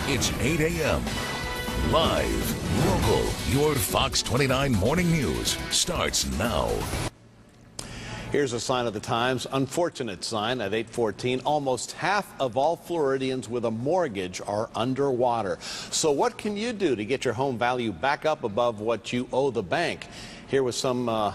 It's 8 a.m. Live, local, your Fox 29 Morning News starts now. Here's a sign of the times. Unfortunate sign at 8:14. Almost half of all Floridians with a mortgage are underwater. So what can you do to get your home value back up above what you owe the bank? Here was some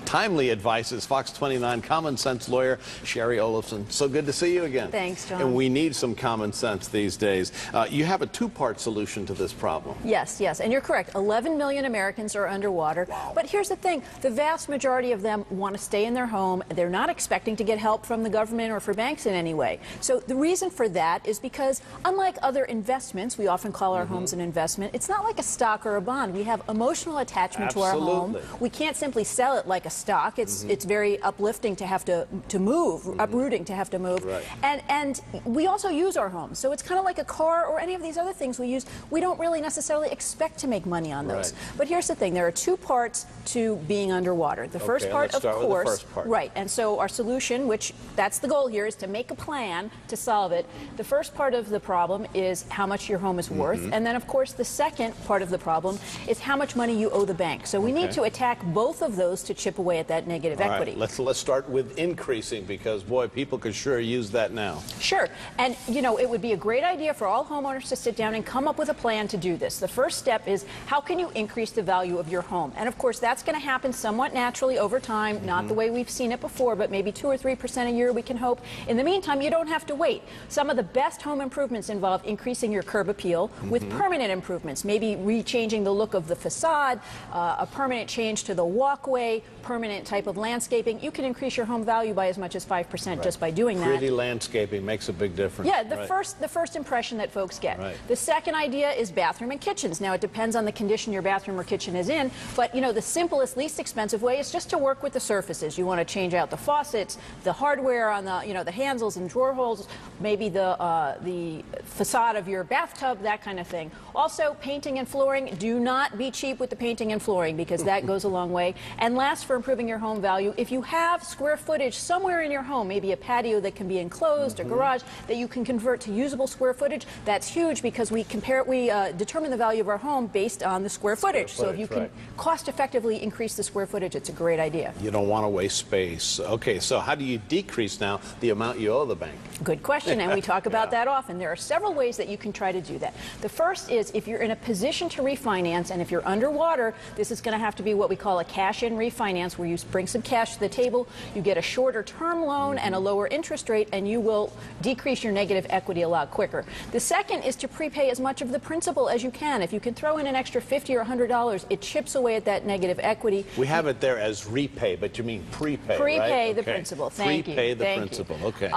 timely advice is Fox 29 common sense lawyer Sherry Olafson. So good to see you again. Thanks, John. And we need some common sense these days. You have a two-part solution to this problem. Yes, and you're correct. 11 million Americans are underwater. Wow. But here's the thing. The vast majority of them want to stay in their home. They're not expecting to get help from the government or for banks in any way. So the reason for that is because unlike other investments, we often call our homes an investment, it's not like a stock or a bond. We have emotional attachment to our home. We can't simply sell it like a stock. It's very uplifting to have to move, uprooting to have to move. Right. And we also use our homes. So it's kind of like a car or any of these other things we use. We don't really necessarily expect to make money on those. Right. But here's the thing. There are two parts to being underwater. The first part, let's start of with the course, first part. right. And so our solution, which that's the goal here, is to make a plan to solve it. The first part of the problem is how much your home is worth. And then, of course, the second part of the problem is how much money you owe the bank. So we need to attack both of those to chip away at that negative equity. Right, let's start with increasing, because boy, people could sure use that now. Sure. And you know, it would be a great idea for all homeowners to sit down and come up with a plan to do this. The first step is how can you increase the value of your home? And of course, that's going to happen somewhat naturally over time, not the way we've seen it before, but maybe 2 or 3% a year, we can hope. In the meantime, you don't have to wait. Some of the best home improvements involve increasing your curb appeal with permanent improvements, maybe re-changing the look of the facade, a permanent change to the walkway, permanent type of landscaping. You can increase your home value by as much as 5% just by doing that. Pretty landscaping makes a big difference. Yeah, the first impression that folks get. Right. The second idea is bathroom and kitchens. Now, it depends on the condition your bathroom or kitchen is in, but you know, the simplest, least expensive way is just to work with the surfaces. You want to change out the faucets, the hardware on the, the handles and drawer holes, maybe the facade of your bathtub, that kind of thing. Also, painting and flooring. Do not be cheap with the painting and flooring, because that goes a long way. And last, for improving your home value, if you have square footage somewhere in your home, maybe a patio that can be enclosed, a garage that you can convert to usable square footage, that's huge, because we determine the value of our home based on the square footage. So if you can cost effectively increase the square footage, it's a great idea. You don't want to waste space. Okay, so how do you decrease now the amount you owe the bank? Good question, and we talk about that often. There are several ways that you can try to do that. The first is if you're in a position to refinance, and if you're underwater, this is going to have to be what we call a cash-in refinance, where you bring some cash to the table, you get a shorter term loan and a lower interest rate, and you will decrease your negative equity a lot quicker. The second is to prepay as much of the principal as you can. If you can throw in an extra $50 or $100, it chips away at that negative equity. We have it there as repay, but you mean prepay, Prepay right? the principal. Thank you. Prepay the principal. Okay.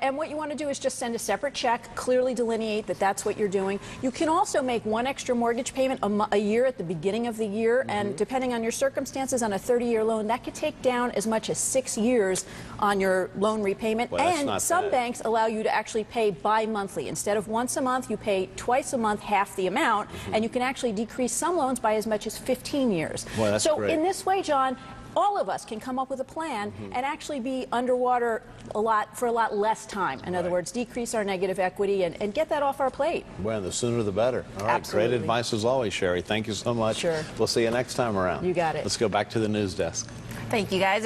And what you want to do is just send a separate check, clearly delineate that that's what you're doing. You can also make one extra mortgage payment a year at the beginning of the year, and depending on your circumstances, on a 30-year loan, that could take down as much as 6 years on your loan repayment. Well, and some banks allow you to actually pay bi-monthly. Instead of once a month, you pay twice a month, half the amount, and you can actually decrease some loans by as much as 15 years. Well, that's so great. In this way, John, all of us can come up with a plan and actually be underwater for a lot less time. In other words, decrease our negative equity and get that off our plate. Well, the sooner the better. All right, Absolutely. Great advice as always, Sherry. Thank you so much. Sure. We'll see you next time around. You got it. Let's go back to the news desk. Thank you, guys.